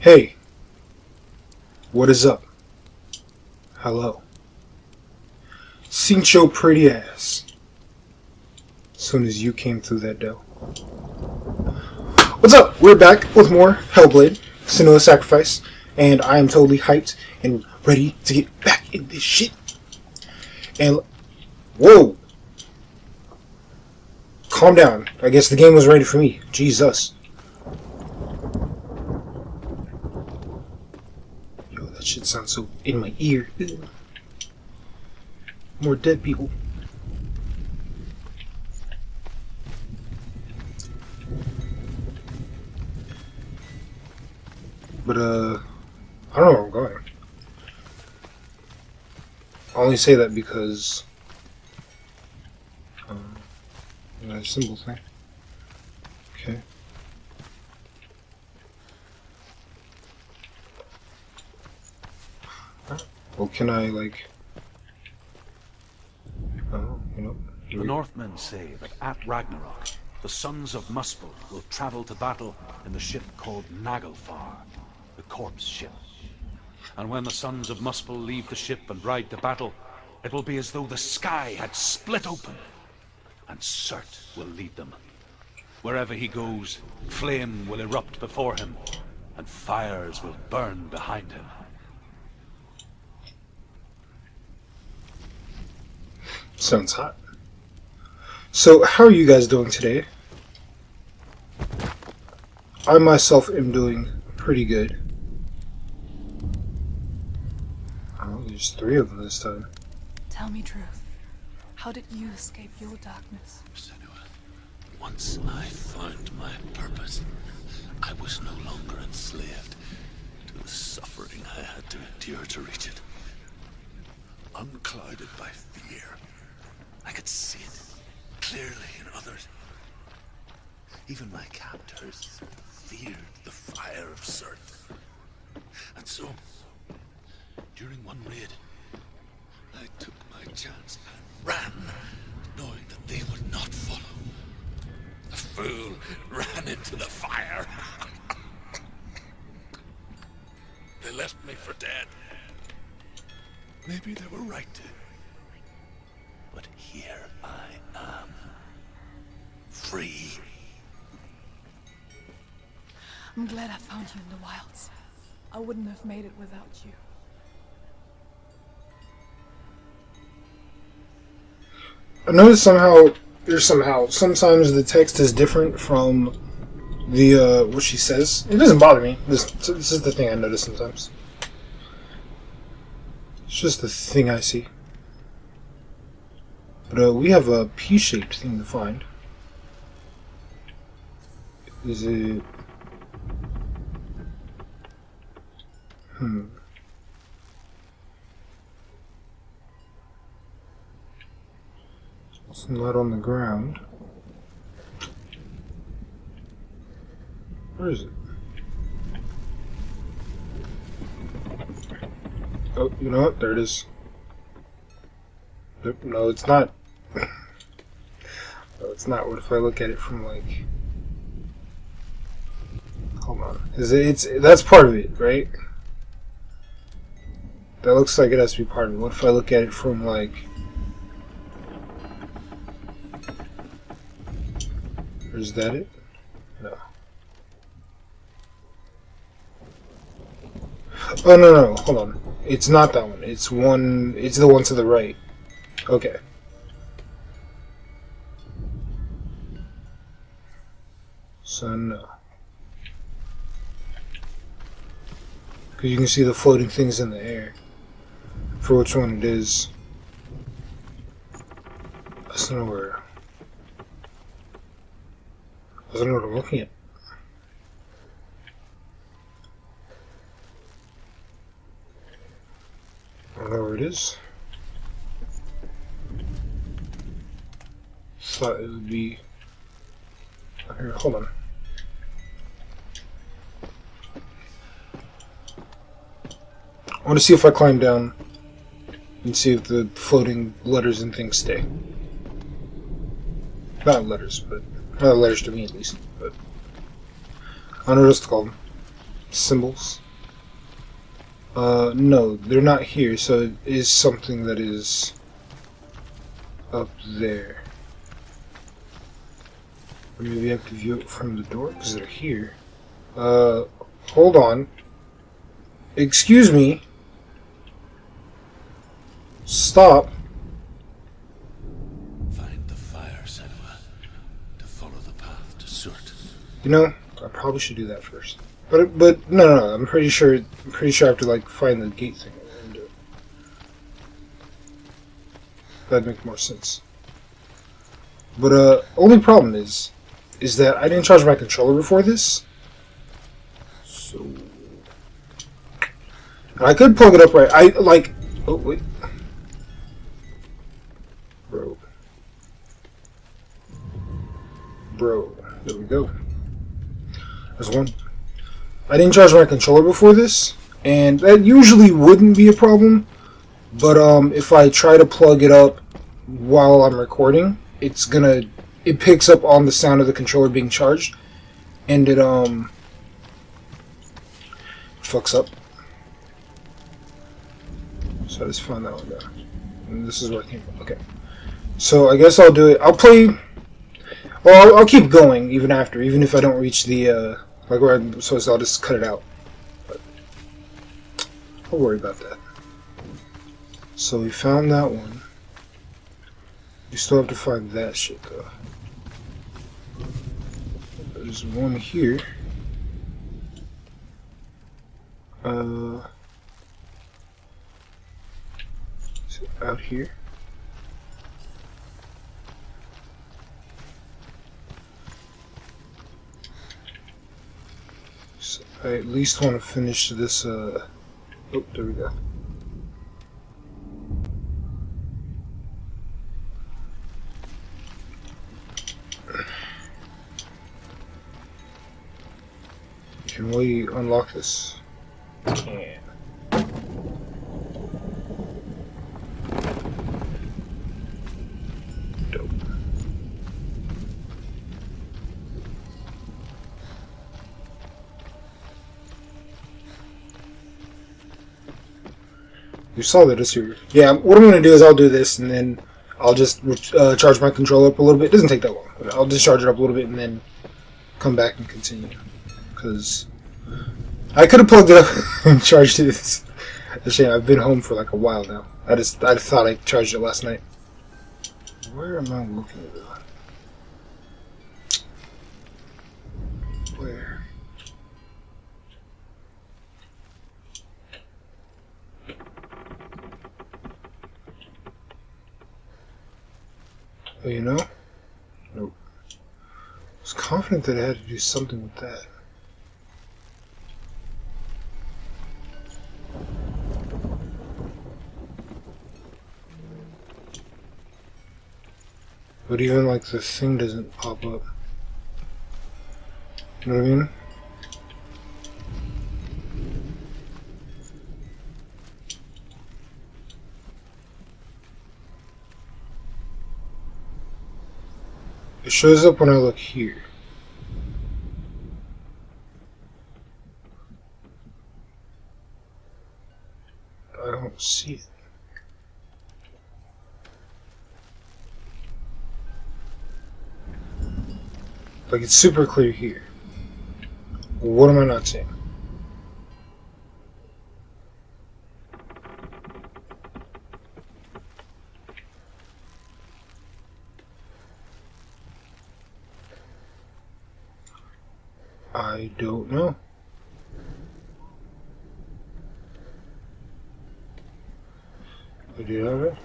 Hey, what is up? Hello. Seen your pretty ass soon as you came through that door. What's up? We're back with more Hellblade, Senua Sacrifice, and I am totally hyped and ready to get back in this shit. And whoa! Calm down. I guess the game was ready for me. Jesus. Yo, that shit sounds so in my ear. Ew. More dead people. But, I don't know where I'm going. I only say that because, a simple thing. Okay. Well, can I, like... Oh, you know... The Northmen say that at Ragnarok, the sons of Muspel will travel to battle in the ship called Naglfar, the corpse ship. And when the sons of Muspel leave the ship and ride to battle, it will be as though the sky had split open, and Surt will lead them. Wherever he goes, flame will erupt before him, and fires will burn behind him. Sounds hot. So, how are you guys doing today? I myself am doing pretty good. Oh, there's 3 of them this time. Tell me truth. How did you escape your darkness? Senua, once I found my purpose, I was no longer enslaved to the suffering I had to endure to reach it. Unclouded by fear, I could see it clearly in others. Even my captors feared the fire of Surt. And so, during one raid, I took my chance and ran, knowing that they would not follow. The fool ran into the fire. They left me for dead. Maybe they were right to. But here I am. Free. I'm glad I found you in the wilds. I wouldn't have made it without you. I noticed sometimes the text is different from the, what she says. It doesn't bother me. This is the thing I notice sometimes. It's just the thing I see. But, we have a P-shaped thing to find. Is it... It's not on the ground. Where is it? Oh, you know what? There it is. Nope, no, it's not. No, it's not. What if I look at it from, like... Hold on. That's part of it, right? That looks like it has to be part of it. What if I look at it from, like... Or is that it? No. Oh, no, hold on. It's not that one. It's the one to the right. Okay. So, no. Because you can see the floating things in the air. For which one it is. I don't know where... I don't know what I'm looking at. I don't know where it is. Thought it would be... Here, hold on. I want to see if I climb down and see if the floating letters and things stay. Not letters, but... Not letters to me, at least. But I don't know what else to call them. symbols. No, they're not here, so it is something that is up there. Or maybe I have to view it from the door, because they're here. Hold on. Excuse me. Stop. Find the fire, Senua, to follow the path to Surt. You know, I probably should do that first. But no. I'm pretty sure I have to like find the gate thing and do it. That'd make more sense. But only problem is that I didn't charge my controller before this. So I could plug it up right. I like. Oh wait, bro. There we go. There's one. I didn't charge my controller before this, and that usually wouldn't be a problem. But if I try to plug it up while I'm recording, it picks up on the sound of the controller being charged, and it fucks up. So I just found that one there. And this is where I came from. Okay. So I guess I'll do it. I'll play. Well, I'll keep going even if I don't reach the like where I'm supposed to. I'll just cut it out. But I'll worry about that. So we found that one. We still have to find that shit though. There's one here. Is it out here? So I at least want to finish this. Oh, there we go. Can we unlock this? Can. Dope. You saw that it's here. Yeah, what I'm going to do is I'll do this and then I'll just charge my controller up a little bit. It doesn't take that long. I'll just charge it up a little bit and then come back and continue. Because I could have plugged it up and charged it. It's a shame. I've been home for like a while now. I thought I charged it last night. Where am I looking at? Where? Oh, you know? Nope. I was confident that I had to do something with that. But even like the thing doesn't pop up. You know what I mean? It shows up when I look here. I don't see it. Like, it's super clear here. What am I not seeing? I don't know. I do have it.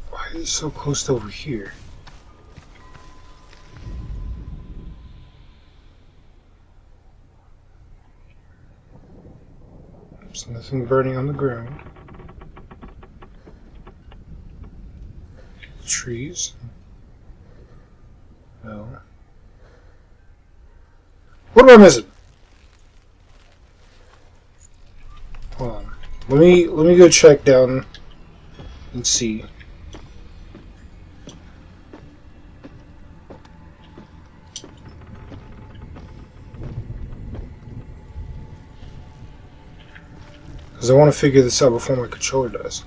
Why is it so close to over here? There's nothing burning on the ground. Trees? No. What am I missing? Hold on. Let me go check down and see. Because I want to figure this out before my controller does.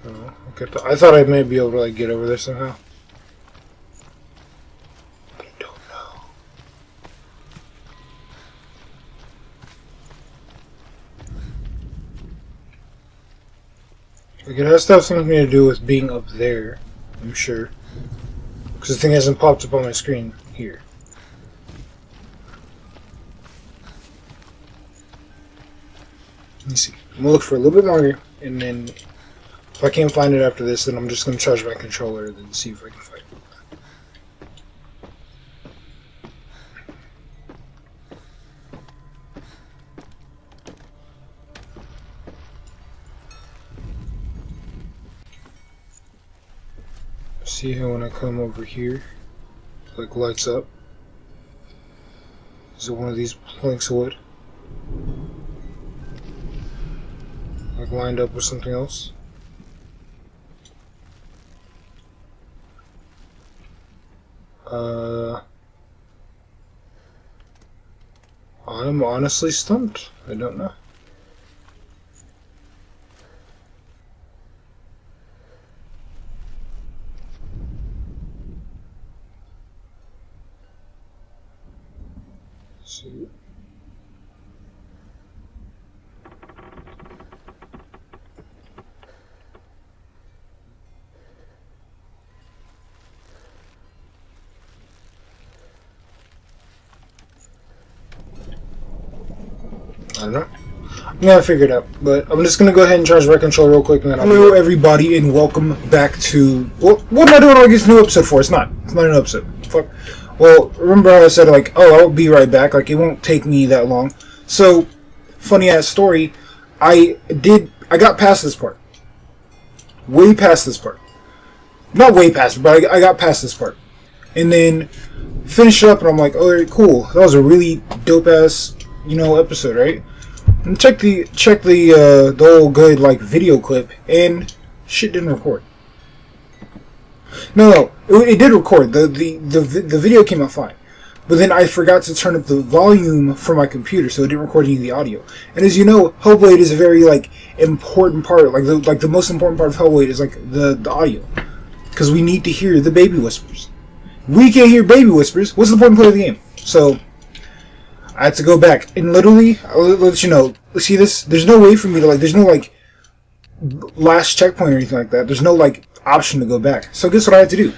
Oh, okay. I thought I may be able to like get over there somehow. But I don't know. Like it has to have something to do with being up there, I'm sure. Because the thing hasn't popped up on my screen here. Let me see. I'm gonna look for a little bit longer, and then if I can't find it after this, then I'm just gonna charge my controller and then see if I can find it. See how when I come over here, it like lights up? Is it one of these planks of wood? Like lined up with something else? I'm honestly stumped. I don't know. See. I don't know. I'm gonna figure it out, but I'm just gonna go ahead and charge my controller real quick, and then hello everybody, and welcome back to what am I doing like this new episode for? It's not a new episode. Fuck. Well, remember how I said like, oh, I'll be right back. Like it won't take me that long. So, funny ass story. I got past this part. Way past this part. Not way past it, but I got past this part, and then finished up, and I'm like, oh, cool. That was a really dope ass, episode, right? And check the old good like video clip, and shit didn't record. No, it did record. The video came out fine, but then I forgot to turn up the volume for my computer, so it didn't record any of the audio. And as you know, Hellblade is a very like important part, like the most important part of Hellblade is like the audio, because we need to hear the baby whispers. We can't hear baby whispers. What's the point of playing the game? So I had to go back, and literally, I'll let you know, see this? There's no way for me to, like, there's no, like, last checkpoint or anything like that. There's no, like, option to go back. So guess what I had to do?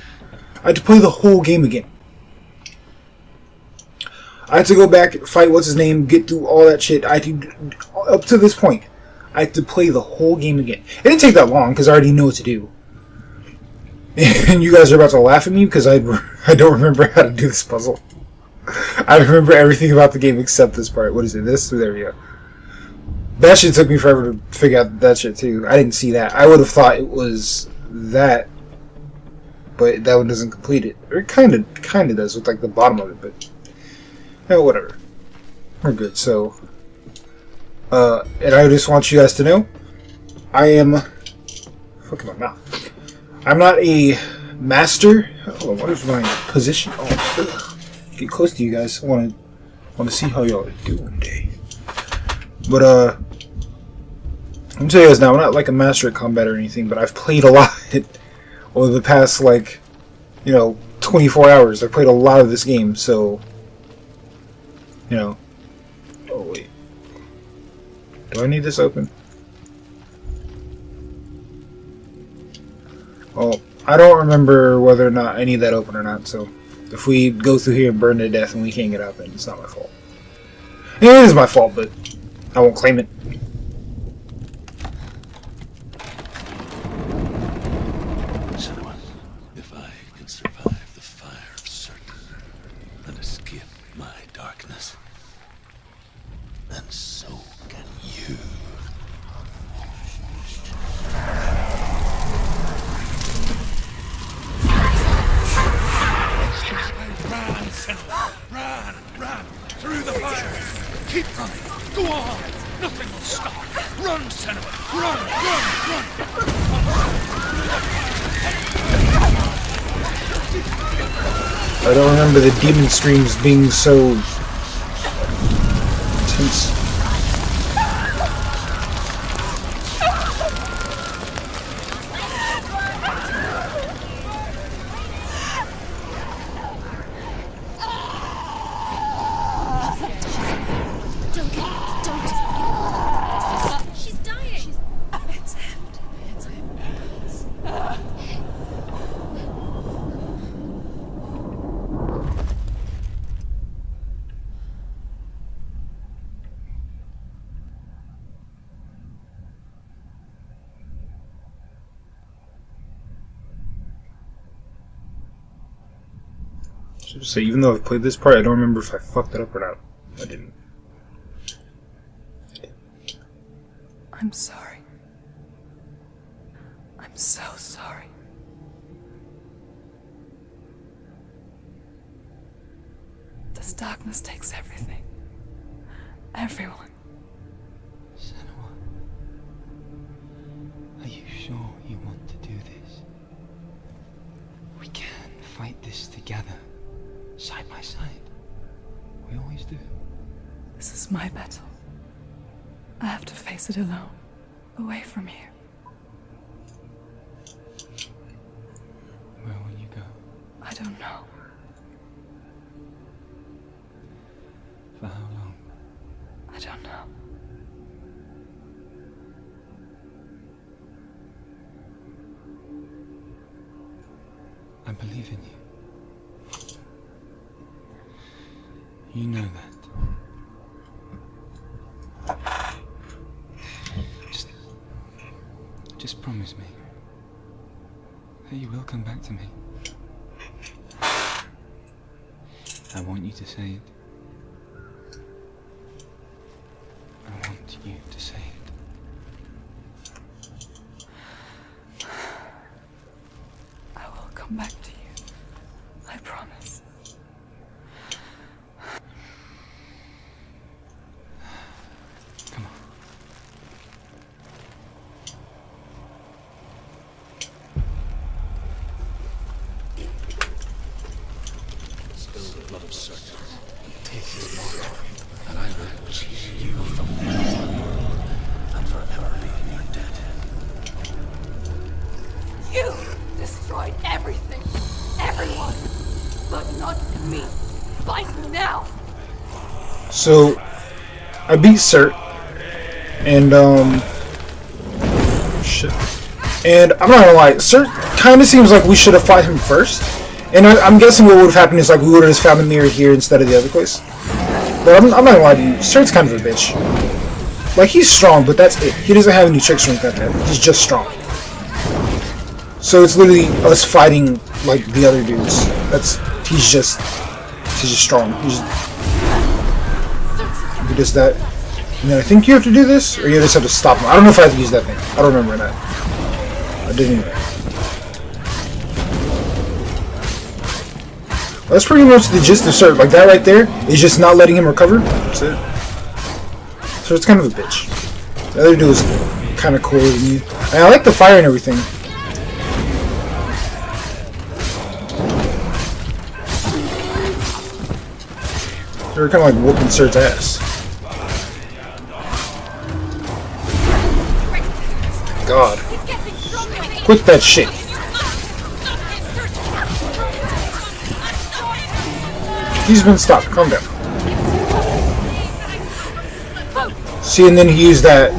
I had to play the whole game again. I had to go back, fight what's-his-name, get through all that shit. Up to this point, I had to play the whole game again. It didn't take that long, because I already know what to do. And you guys are about to laugh at me, because I don't remember how to do this puzzle. I remember everything about the game except this part. What is it? This? There we go. That shit took me forever to figure out that shit too. I didn't see that. I would have thought it was that, but that one doesn't complete it. Or it kind of does with like the bottom of it, but whatever. We're good. So, and I just want you guys to know, I am fucking my mouth. I'm not a master. Oh, what is my position? Oh. Ugh. Get close to you guys. I want to see how y'all are doing today. But I'm gonna tell you guys now, I'm not like a master at combat or anything, but I've played a lot over the past 24 hours. I've played a lot of this game, so oh wait, do I need this open? Oh, I don't remember whether or not I need that open or not, so if we go through here and burn to death and we can't get out, then it's not my fault. It is my fault, but I won't claim it. Senua, if I can survive the fire of certain and escape my darkness, then so can you. I don't remember the demon screams being so intense. She's dying. It's him. It's him. Should just say, even though I've played this part, I don't remember if I fucked it up or not. I didn't. I'm sorry. I'm so sorry. This darkness takes everything. Everyone. Senua, are you sure you want to do this? We can fight this together, side by side. We always do. This is my battle. I have to face it alone, away from here. Where will you go? I don't know. For how long? I don't know. I believe in you. You know that. Just promise me that you will come back to me. I want you to say it. I want you to say it. I will come back to you. I promise. Come on. Spill the blood of Surt. Take his mark, and I will cheer you from the world and forever be in your debt. You destroyed everything. Everyone. But not me. Fight me now. So, I beat Surt, and shit. And I'm not gonna lie, Surt kind of seems like we should have fought him first. And I'm guessing what would have happened is like we would have just found the mirror here instead of the other place. But I'm not gonna lie to you, Surt's kind of a bitch. Like, he's strong, but that's it. He doesn't have any trick strength like that. He's just strong. So it's literally us fighting like the other dudes. He's just strong. He does that. And then I think you have to do this, or you just have to stop him. I don't know if I have to use that thing. I don't remember that. I didn't. That's pretty much the gist of Surt. Like, that right there is just not letting him recover. That's it. So it's kind of a bitch. The other dude is kind of cooler than you. And I like the fire and everything. They were kind of like whooping Surt's ass. God. Quit that shit. He's been stopped. Calm down. See, and then he used that.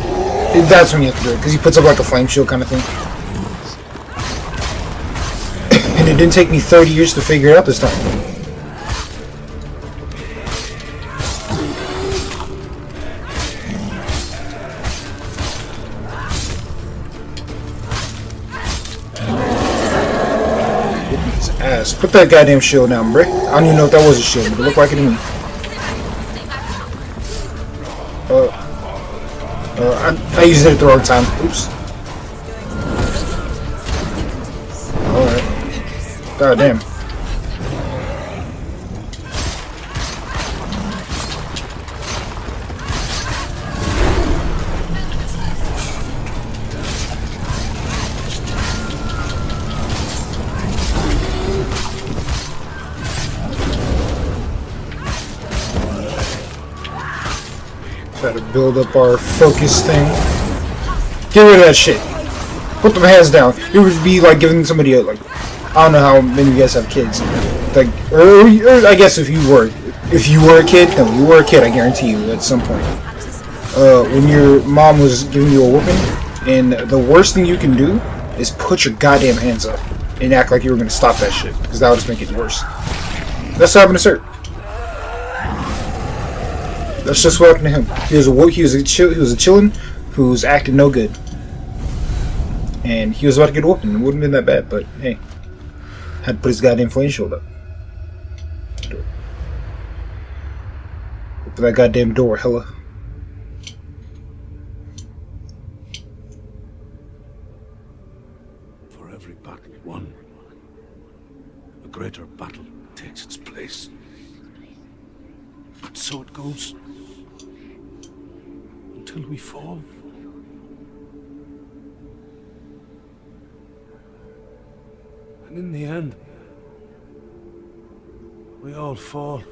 That's when you have to do it, because he puts up like a flame shield kind of thing. And it didn't take me 30 years to figure it out this time. Ass. Put that goddamn shield down, bruh. I don't even know if that was a shield, but it looked like it to me. I used it at the wrong time. Oops. Alright. God damn. Try to build up our focus thing. Get rid of that shit. Put them hands down. It would be like giving somebody a, like, I don't know how many of you guys have kids. Like, or I guess if you were a kid, no, you were a kid, I guarantee you, at some point. When your mom was giving you a whooping, and the worst thing you can do is put your goddamn hands up and act like you were gonna stop that shit, because that would just make it worse. That's what happened to Sir. That's just what happened to him. He was a chillin' who was acting no good, and he was about to get whooping. It wouldn't have been that bad, but hey, had to put his goddamn flame shield up. Open that goddamn door, hella. For every battle won, a greater battle takes its place. But so it goes. Until we fall. And in the end, we all fall.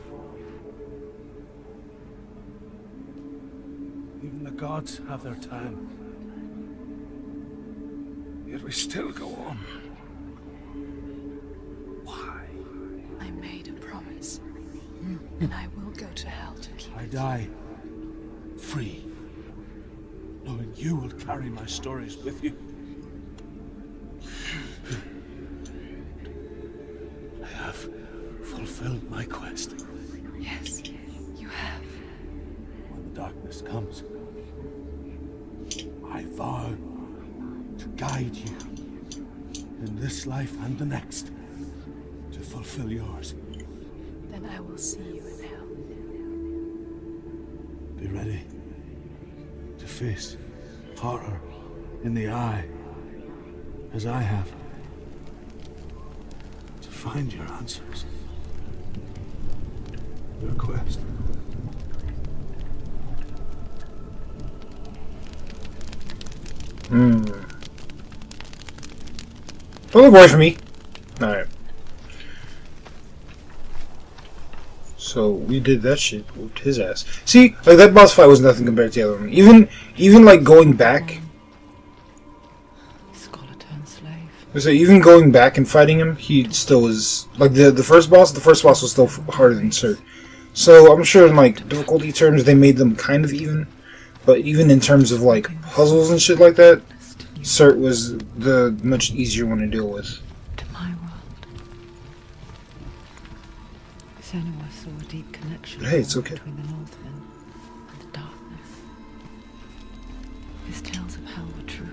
Even the gods have their time. Yet we still go on. Why? I made a promise, and I will go to hell to keep I it. die free, knowing you will carry my stories with you. I have fulfilled my quest. Yes, you have. When the darkness comes, I vow to guide you in this life and the next to fulfill yours. Then I will see you in hell. Be ready to face horror in the eye, as I have, to find your answers. Your quest. Don't look away from me. Alright. So we did that shit, whooped his ass. See, like that boss fight was nothing compared to the other one. Even like going back. Scholar turned slave. So even going back and fighting him, he still was like the first boss. The first boss was still harder than Sir. So I'm sure in like difficulty terms they made them kind of even, but even in terms of like puzzles and shit like that, Sir was the much easier one to deal with. To my world. Senua saw a deep connection Hey, it's okay. between the Northmen and the darkness. His tales of hell were true.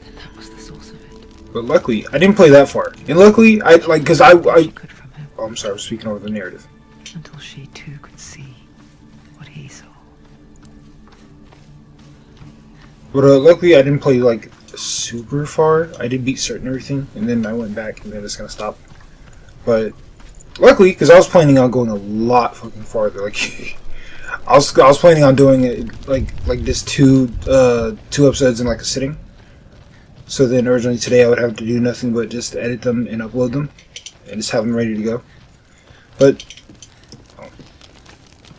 Then that was the source of it. But luckily, I didn't play that far. And luckily, I like because I Secret from him oh, I'm sorry, I'm speaking over the narrative. until she too could see what he saw. But luckily, I didn't play like super far. I did beat certain everything, and then I went back, and then it's gonna stop. But luckily, because I was planning on going a lot fucking farther. Like I was planning on doing it like this two episodes in like a sitting. So then originally today I would have to do nothing but just edit them and upload them, and just have them ready to go. But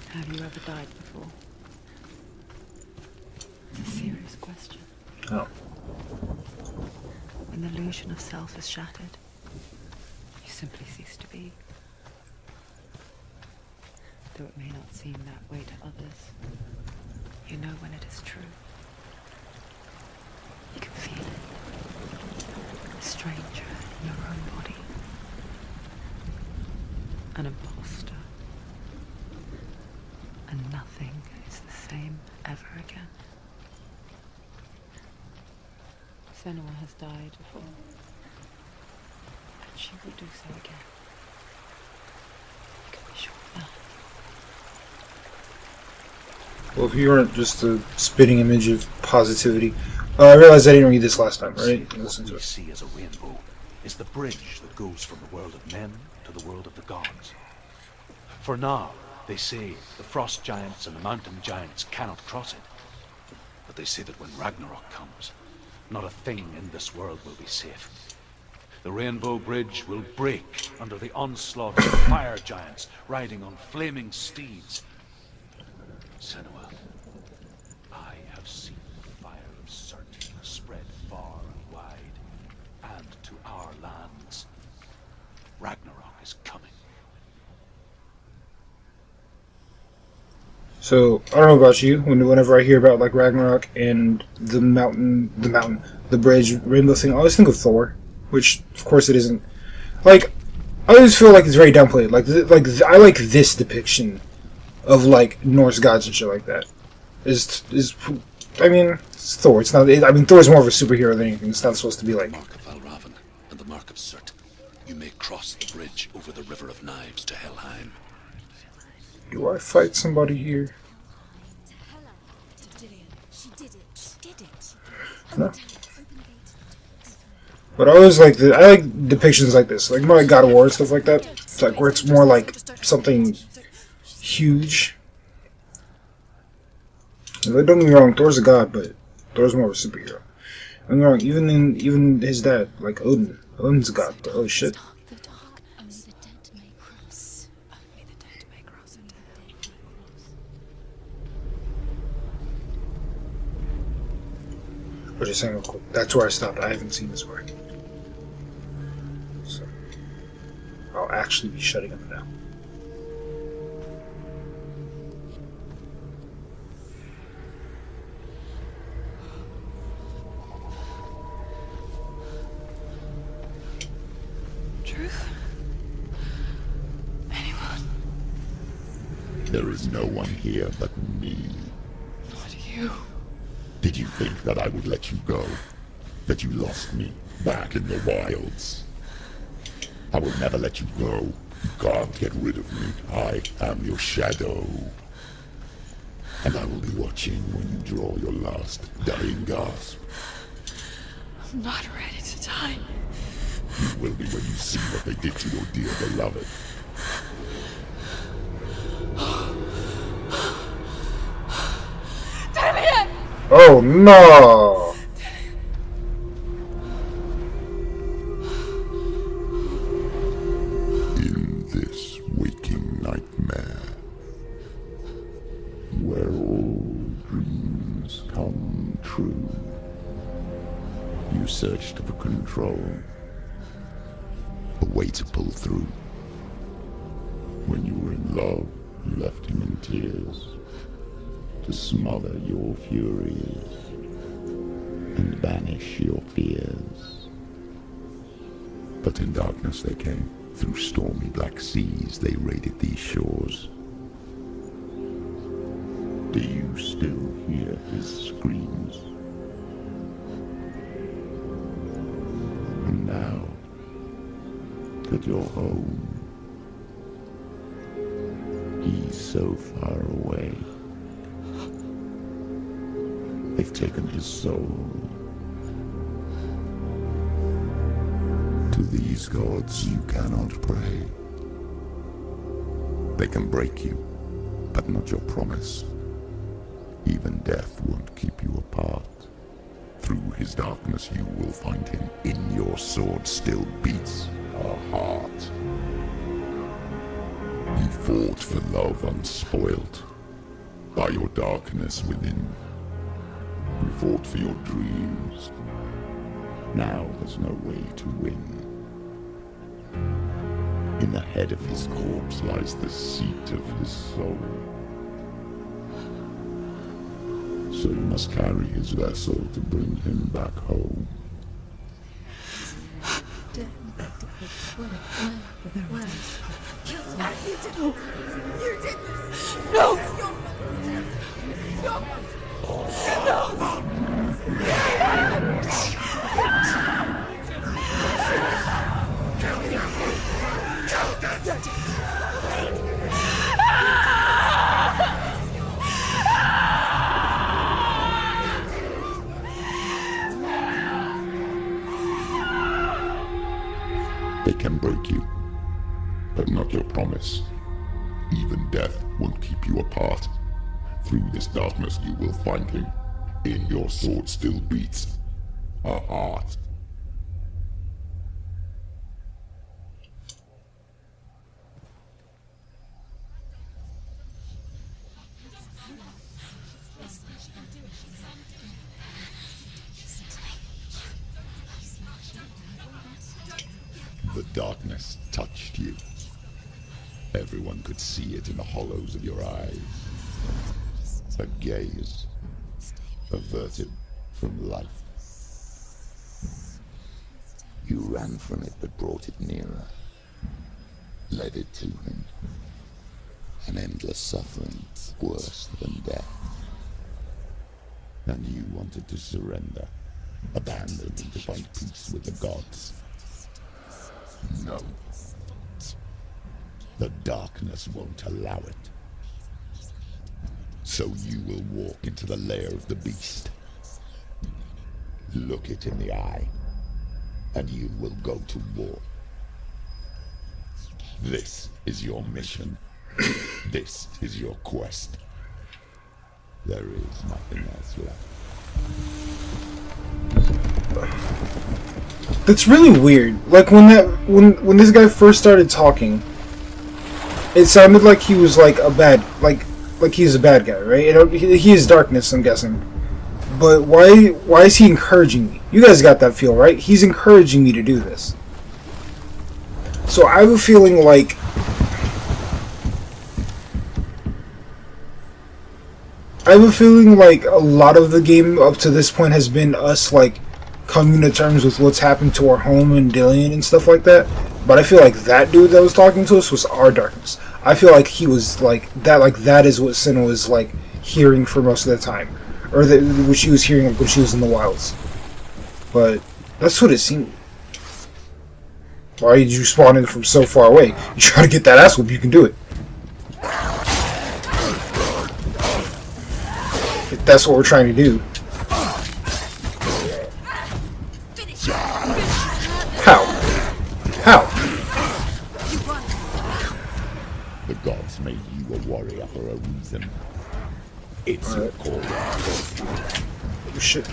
Have you ever died before? It's a serious question. oh, When the illusion of self is shattered, you simply cease to be. Though it may not seem that way to others, you know when it is true. You can feel it. A stranger in your own body. An imposter. And nothing is the same ever again. Senua has died before. And she will do so again. You can be sure of that. well, if you weren't just a spitting image of positivity, I realized I didn't read this last time. Right? Listen to What we it. see as a rainbow is the bridge that goes from the world of men to the world of the gods. For now, they say the frost giants and the mountain giants cannot cross it. But they say that when Ragnarok comes, not a thing in this world will be safe. The rainbow bridge will break under the onslaught of fire giants riding on flaming steeds. Senua, I have seen the fire of Surt spread far and wide, and to our lands. Ragnarok is coming. So I don't know about you. Whenever I hear about like Ragnarok and the bridge, rainbow thing, I always think of Thor, which of course it isn't. Like I always feel like it's very downplayed. I like this depiction of like Norse gods and shit like that. I mean, it's Thor. It's not. I mean, Thor's more of a superhero than anything. It's not supposed to be like. Mark of Valravan and the Mark of Surt. You may cross the bridge over the River of Knives to Helheim. Do I fight somebody here? She did it. No. But I always like I like depictions like this, like more like God of War and stuff like that. It's like where it's more like something huge. Like, don't get me wrong, Thor's a god, but Thor's more of a superhero. Don't get me wrong, even his dad, like Odin. Odin's a god, but oh shit. The dark. Only the dead may cross. Only the dead may cross. What are you saying real quick? That's where I stopped. I haven't seen this work. So I'll actually be shutting up now. Truth? Anyone? There is no one here but me. What are you? Did you think that I would let you go? That you lost me back in the wilds? I will never let you go. You can't get rid of me. I am your shadow. And I will be watching when you draw your last dying gasp. I'm not ready to die. You will be when you see what they did to your dear beloved. Oh no! In this waking nightmare, where all dreams come true, you searched for control, a way to pull through. When you were in love, you left him in tears, to smother your furies and banish your fears. But in darkness they came, through stormy black seas they raided these shores. Do you still hear his screams? And now that you're home, he's so far away. They've taken his soul. To these gods you cannot pray. They can break you, but not your promise. Even death won't keep you apart. Through his darkness you will find him. In your sword still beats a heart. You fought for love unspoilt by your darkness within. You fought for your dreams. Now there's no way to win. In the head of his corpse lies the seat of his soul. So you must carry his vessel to bring him back home. They can break you, but not your promise. Even death won't keep you apart. Through this darkness you will find him. In your sword still beats a heart. darkness touched you. Everyone could see it in the hollows of your eyes. A gaze averted from life. You ran from it but brought it nearer. Led it to him. An endless suffering worse than death. And you wanted to surrender. Abandon and to find peace with the gods. No. The darkness won't allow it. So you will walk into the lair of the beast. Look it in the eye, and you will go to war. This is your mission. This is your quest. There is nothing else left. That's really weird. Like when this guy first started talking, it sounded like he was like a bad he's a bad guy, right? You know, he is darkness, I'm guessing. But why is he encouraging me? You guys got that feel, right? He's encouraging me to do this. So I have a feeling like a lot of the game up to this point has been us like coming to terms with what's happened to our home and Dillian and stuff like that. But I feel like that dude that was talking to us was our darkness. I feel like he was like that is what Senua was like hearing for most of the time. Or what she was hearing when she was in the wilds. But that's what it seemed. Why did you spawn in from so far away? You try to get that ass whoop, you can do it. If that's what we're trying to do. How? How? The gods made you a warrior for a reason. It's your call. Oh, shit.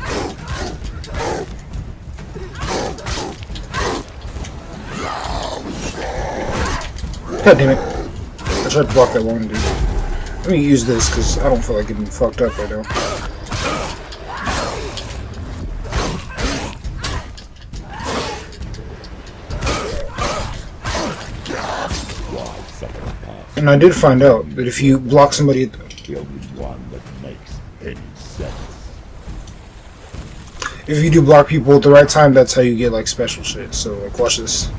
God damn it. I tried to block that one dude. Let me use this because I don't feel like getting fucked up right now. And I did find out that if you block somebody at The only one that makes any sense. if you do block people at the right time, that's how you get like special shit. So like watch this.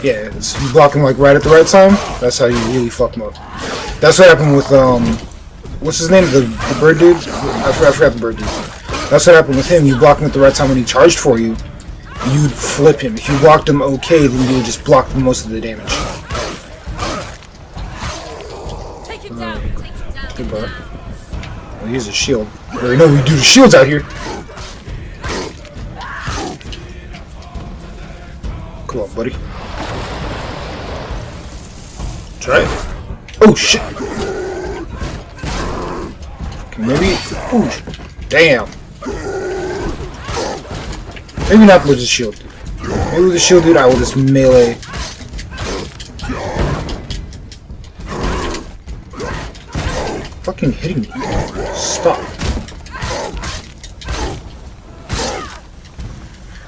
Yeah, it's, you block him like right at the right time, that's how you really fuck him up. That's what happened with what's his name? The bird dude? I forgot the bird dude. That's what happened with him. You block him at the right time when he charged for you. You'd flip him. If you blocked him okay, then you would just block most of the damage. Take him down. Take him down. Goodbye. Well, here's a shield. You already know we do the shields out here. Come on, buddy. Try it. Oh shit. Okay, maybe. Ooh, damn. Maybe not with the shield dude. Maybe with the shield dude I will just melee. Fucking hitting me. Stop.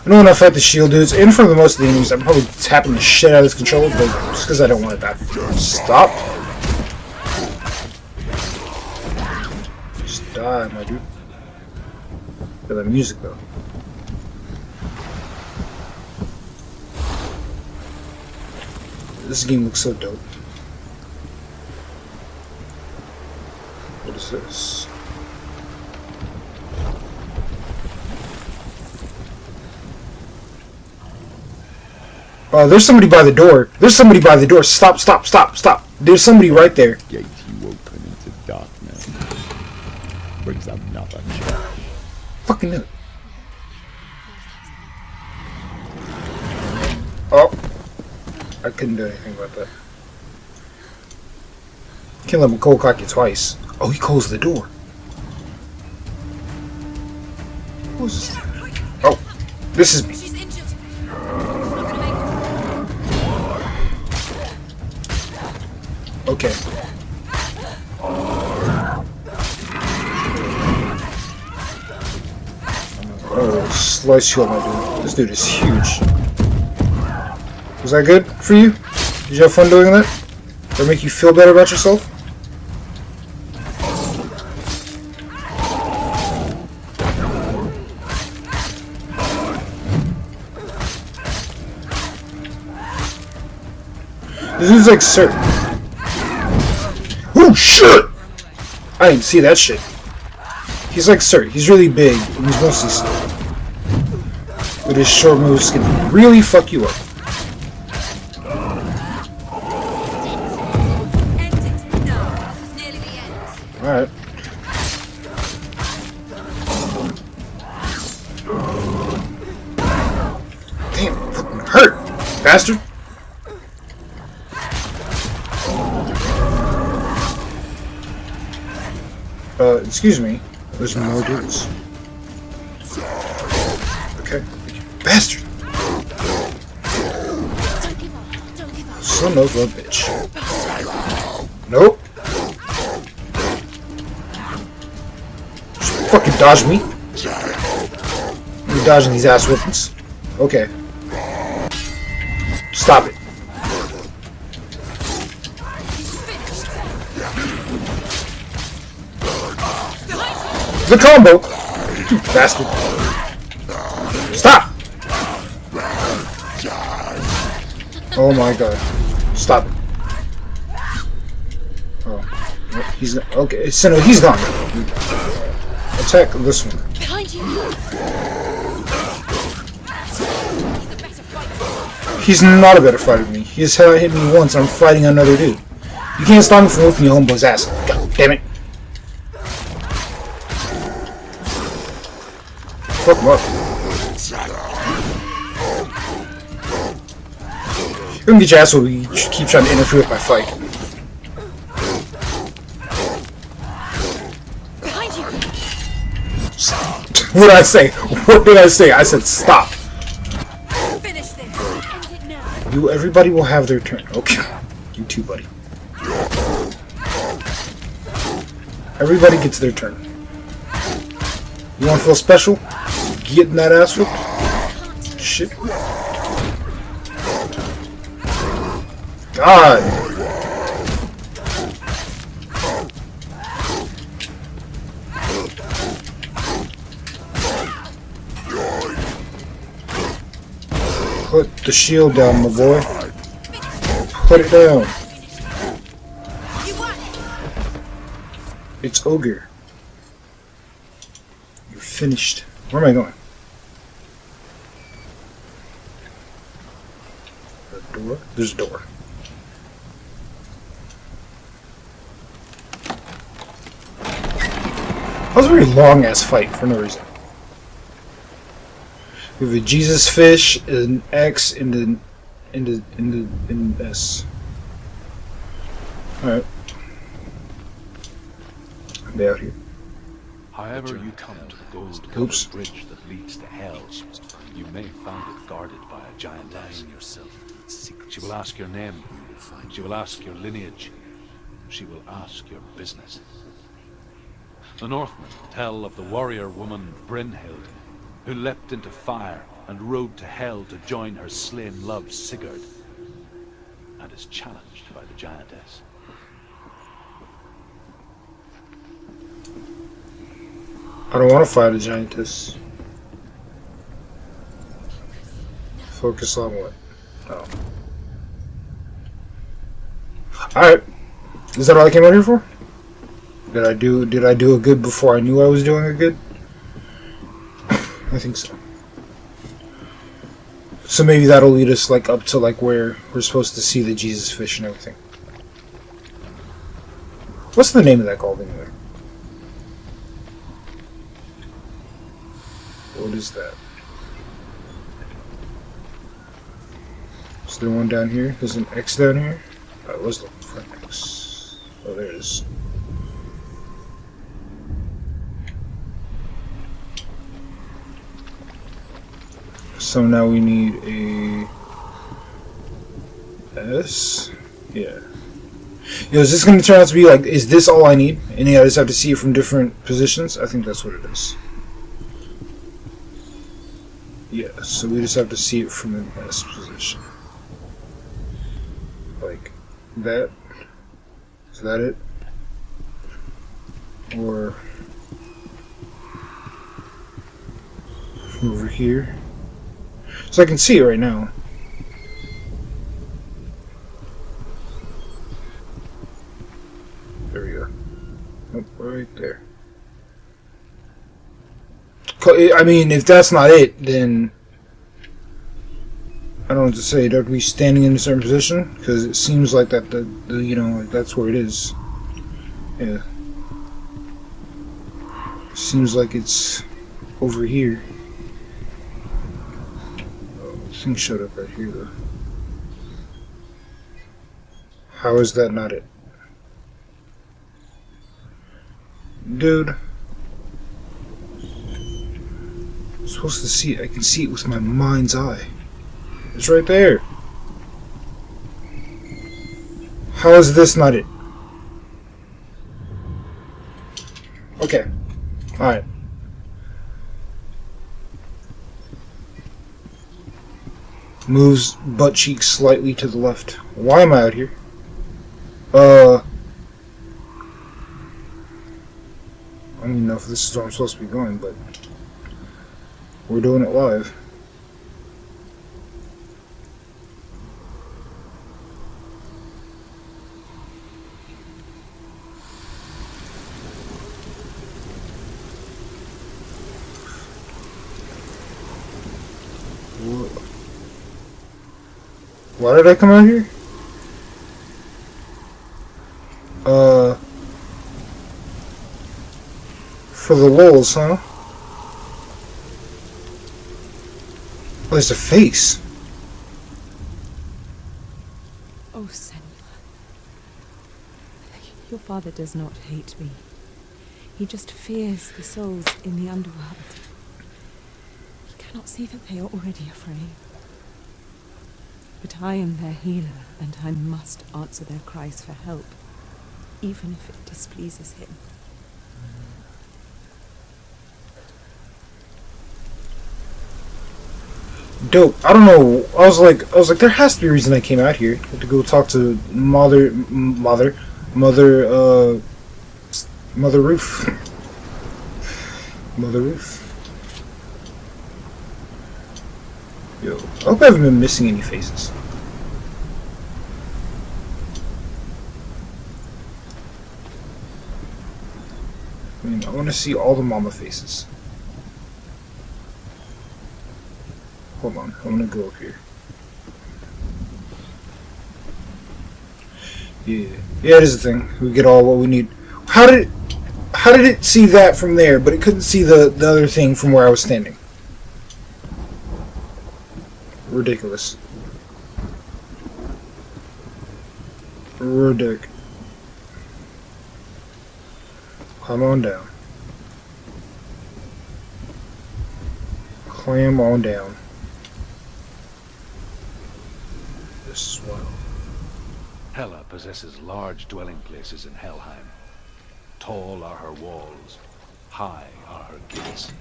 I know when I fight the shield dudes, and for the most of the enemies, I'm probably tapping the shit out of this controller, but just because I don't want it to die. Stop. Just die, my dude. For the music, though. This game looks so dope. What is this? There's somebody by the door. There's somebody by the door. Stop, stop, stop, stop. There's somebody right there. Gate you open into darkness. Brings another challenge. Fucking knew it. Oh. I couldn't do anything about that. Can't let him cold cock you twice. Oh, he closed the door. Who's this? Oh, this is me. She's injured. Okay. Oh, slice you up, my dude. This dude is huge. Was that good for you? Did you have fun doing that? Did it make you feel better about yourself? This dude's like Sir. Oh shit! I didn't see that shit. He's like Sir. He's really big and he's mostly slow. But his short moves can really fuck you up. Alright. Damn, fucking hurt, bastard. Excuse me. There's more dudes. Okay. Bastard! Son of a bitch. Nope. Just fucking dodge me. You're dodging these ass whippings. Okay. Stop it. The combo! You bastard. Stop! Oh my god. Stop it. Oh. He's gone. Okay, Senua, he's gone. Attack this one. Behind you. He's not a better fighter than me. He just hit me once and I'm fighting another dude. You can't stop me from whooping your homeboy's ass. God damn it. Fuck him up. You're gonna get your ass whooped. You keep trying to interfere with my fight. Behind you. Stop. What did I say? What did I say? I said stop. Finish this. End it now. You, everybody will have their turn. Okay. You too, buddy. Everybody gets their turn. You want to feel special? Getting that ass whooped? Shit. God. Put the shield down, my boy. Put it down. It's Ogre. You're finished. Where am I going? A door? There's a door. That was a very long ass fight for no reason. We have a Jesus fish, an X, and an S. Alright. Be out here. However you come to the gold-covered Oops. bridge that leads to hell, you may find it guarded by a giantess. She will ask your name. She will ask your lineage. She will ask your business. The Northmen tell of the warrior woman Brynhild, who leapt into fire and rode to hell to join her slain love Sigurd, and is challenged by the giantess. I don't want to fight a giantess. Focus on what? Oh. Alright. Is that all I came out here for? Did I do a good before I knew I was doing a good? I think so. So maybe that'll lead us like up to like where we're supposed to see the Jesus fish and everything. What's the name of that called anyway? What is that? Is there one down here? There's an X down here? I was looking for an X. Oh, there it is. So now we need a S? Yeah. Yo, is this going to turn out to be like, is this all I need? And I just have to see it from different positions? I think that's what it is. Yeah, so we just have to see it from the best position. Like that. Is that it? Or over here? So I can see it right now. There we go. Oh, right there. I mean, if that's not it, then I don't know what to say. Do I have to be standing in a certain position? Because it seems like that the you know, like that's where it is. Yeah. Seems like it's over here. Oh, this thing showed up right here though. How is that not it? Dude. I'm supposed to see it. I can see it with my mind's eye. It's right there. How is this not it? Okay. Alright. Moves butt cheek slightly to the left. Why am I out here? I don't even know if this is where I'm supposed to be going, but we're doing it live. Why did I come out here? For the lulz, huh? Oh, there's a face. Oh, Senua. Your father does not hate me. He just fears the souls in the underworld. He cannot see that they are already afraid. But I am their healer, and I must answer their cries for help, even if it displeases him. Dope. I don't know. I was like, there has to be a reason I came out here. I had to go talk to Mother Roof. Mother Roof. Yo, I hope I haven't been missing any faces. I mean, I want to see all the mama faces. Hold on, I'm gonna go up here. Yeah, it is a thing. We get all what we need. How did it see that from there, but it couldn't see the other thing from where I was standing? Ridiculous. Ridiculous. Come on down. Clam on down. This is wild. Hela possesses large dwelling places in Helheim. Tall are her walls, high are her gates.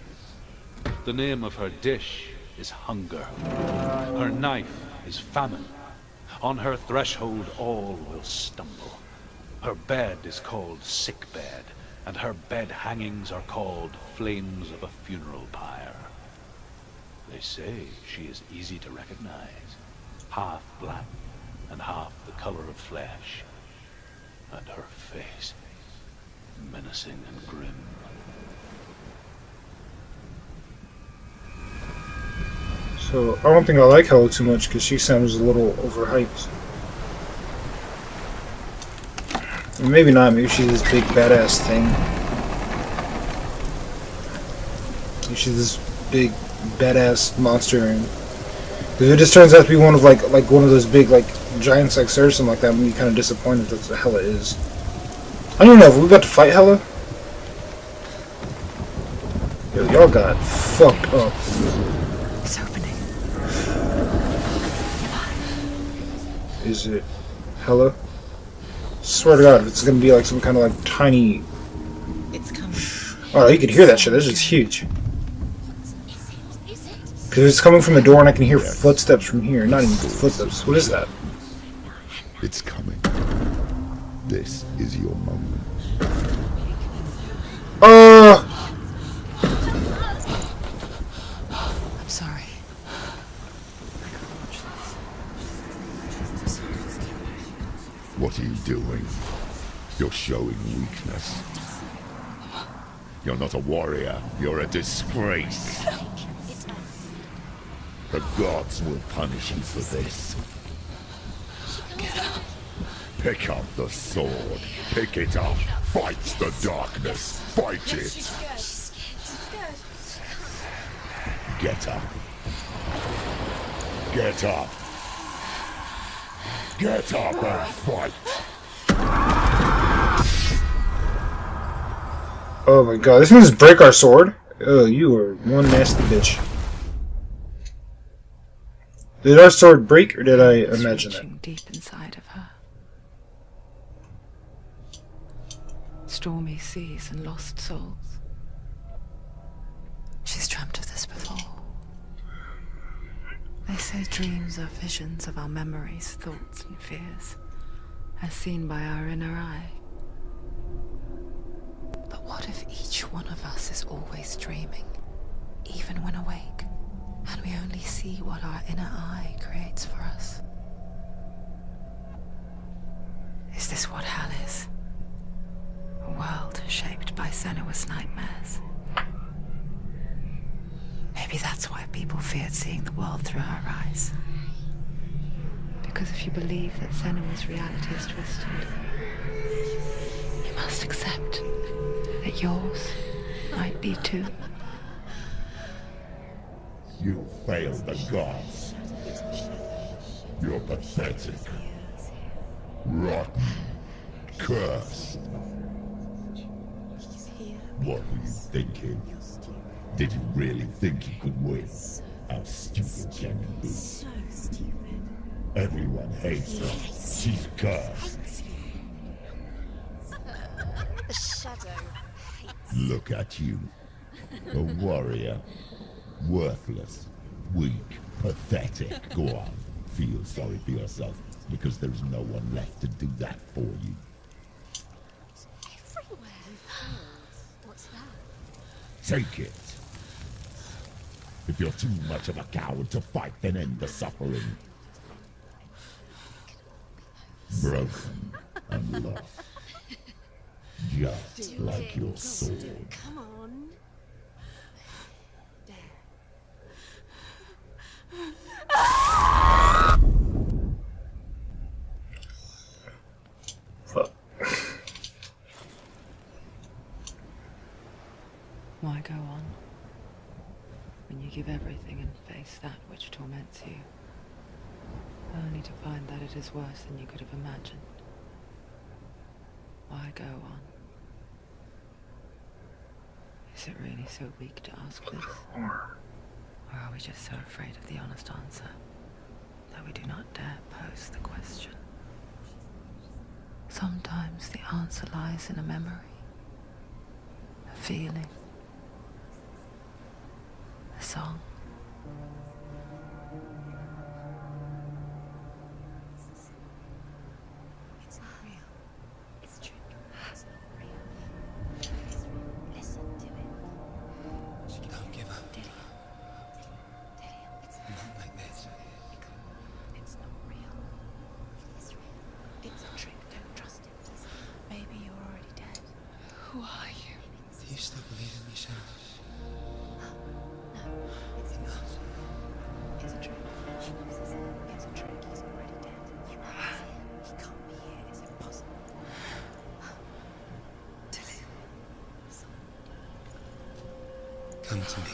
The name of her dish is hunger. Her knife is famine. On her threshold all will stumble. Her bed is called sick bed, and her bed hangings are called flames of a funeral pyre. They say she is easy to recognize, half black and half the color of flesh, and her face menacing and grim. So, I don't think I like Hela too much because she sounds a little overhyped. Or maybe not, maybe she's this big badass thing. Maybe she's this big badass monster, and if it just turns out to be one of like one of those big like giants like Sir or something like that, I'm gonna be kind of disappointed that's what Hela is. I don't know if we're about to fight Hela. Yo, y'all got fucked up. It's opening. Is it Hela? Swear to God, if it's gonna be like some kind of like tiny. It's coming. Oh, you can hear that shit. This is huge. Is it? Because it's coming from the door and I can hear footsteps from here. Not even footsteps. What is that? It's coming. This is your moment. I'm sorry. What are you doing? You're showing weakness. You're not a warrior. You're a disgrace. The gods will punish you for this. Pick up the sword. Pick it up. Fight the darkness. Fight it. Get up. Get up. Get up and fight. Oh my god, this means break our sword? Oh, you are one nasty bitch. Did our sword break, or did I imagine it? Deep inside of her. Stormy seas and lost souls. She's dreamt of this before. They say dreams are visions of our memories, thoughts and fears, as seen by our inner eye. But what if each one of us is always dreaming, even when awake, and we only see what our inner eye creates for us? Is this what hell is? A world shaped by Senua's nightmares? Maybe that's why people feared seeing the world through her eyes. Because if you believe that Senua's reality is twisted, you must accept that yours might be too. You failed the gods. You're pathetic. Rotten. Cursed. What were you thinking? Did you really think you could win? How stupid can you be? So stupid. Everyone hates her. She's cursed. The shadow hates. Look at you. A warrior. Worthless. Weak. Pathetic. Go on. Feel sorry for yourself, because there's no one left to do that for you. Everywhere. What's that? Take it. If you're too much of a coward to fight, then end the suffering. Broken and lost. Just like your sword. Come on. There. Fuck. Why go on when you give everything and face that which torments you, only to find that it is worse than you could have imagined? Why go on? Is it really so weak to ask this? Or are we just so afraid of the honest answer that we do not dare pose the question? Sometimes the answer lies in a memory, a feeling, a song. It's not real. It's true. It's not real. Listen to it. Don't give up. Dillian. It's Not like this. It's not real. It's real. It's a trick. Don't trust it. Maybe you're already dead. Who are you? Do you still believe in me, Senua? No, it's not. It's a trick. It's a trick. He's already dead. He can't be here. It's impossible. Come to me.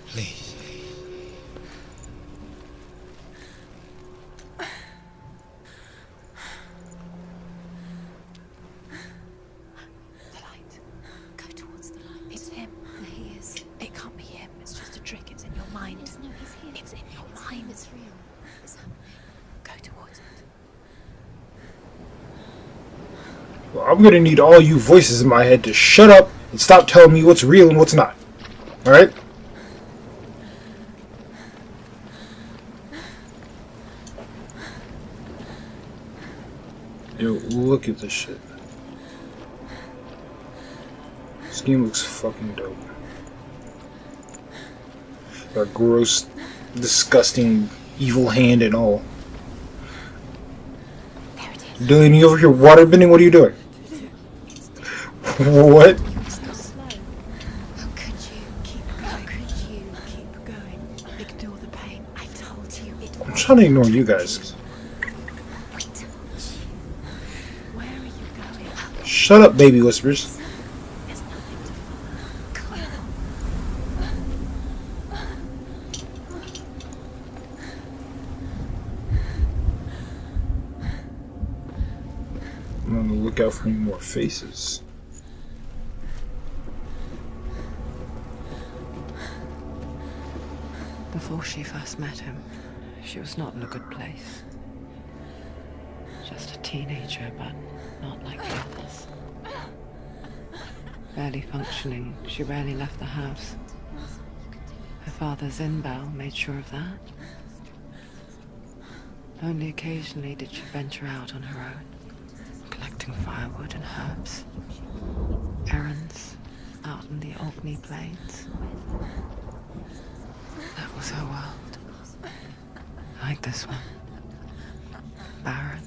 Please. The light. Go towards the light. It's him. There he is. It can't be him. It's just a trick. It's in your mind. No, he's here. It's in your mind. It's real. It's happening. Go towards it. Well, I'm gonna need all you voices in my head to shut up and stop telling me what's real and what's not. Alright? Yo, look at this shit. This game looks fucking dope. That gross, disgusting, evil hand and all. There it is. Dylan, you over here waterbending? What are you doing? What? You're so slow. How could you keep going? How could you keep going? Ignore the pain. I told you it I'm trying to ignore you guys. Wait. Where are you going? Shut up, baby whispers. There's nothing to follow. Come on. I'm on the lookout for any more faces. Before she first met him, she was not in a good place. Just a teenager, but not like the others. Barely functioning, she rarely left the house. Her father, Zinbao, made sure of that. Only occasionally did she venture out on her own, collecting firewood and herbs. Errands out in the Orkney Plains. That was her world. Like this one. Barren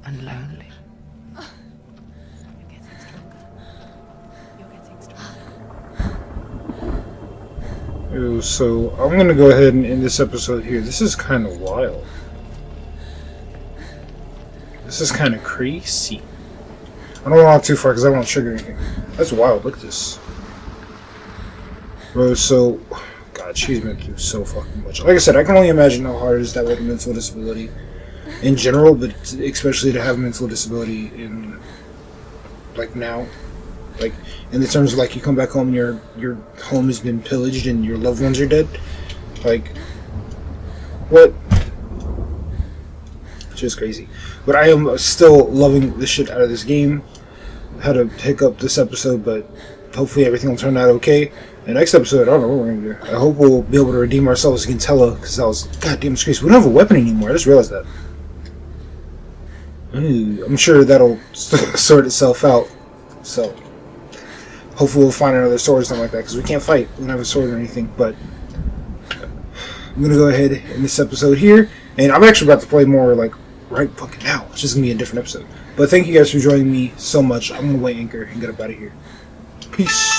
and lonely. You're getting stronger. You're getting stronger. Ew, so I'm gonna go ahead and end this episode here. This is kind of wild. This is kind of crazy. I don't want to too far because I don't want to trigger anything. That's wild. Look at this. Bro, so... God, she's been through so fucking much. Like I said, I can only imagine how hard it is to have like, a mental disability in general, but especially to have a mental disability in... like, now. Like, in the terms of, like, you come back home and your home has been pillaged and your loved ones are dead. Like... what? It's just crazy. But I am still loving the shit out of this game. Had a hiccup this episode, but hopefully everything will turn out okay. The next episode, I don't know what we're gonna do. I hope we'll be able to redeem ourselves against Hella, because that was goddamn crazy. We don't have a weapon anymore. I just realized that. Ooh, I'm sure that'll sort itself out. So, hopefully we'll find another sword or something like that, because we can't fight. We don't have a sword or anything. But I'm gonna go ahead in this episode here, and I'm actually about to play more like right fucking now. It's just gonna be a different episode. But thank you guys for joining me so much. I'm gonna wait Anchor and get up out of here. Peace.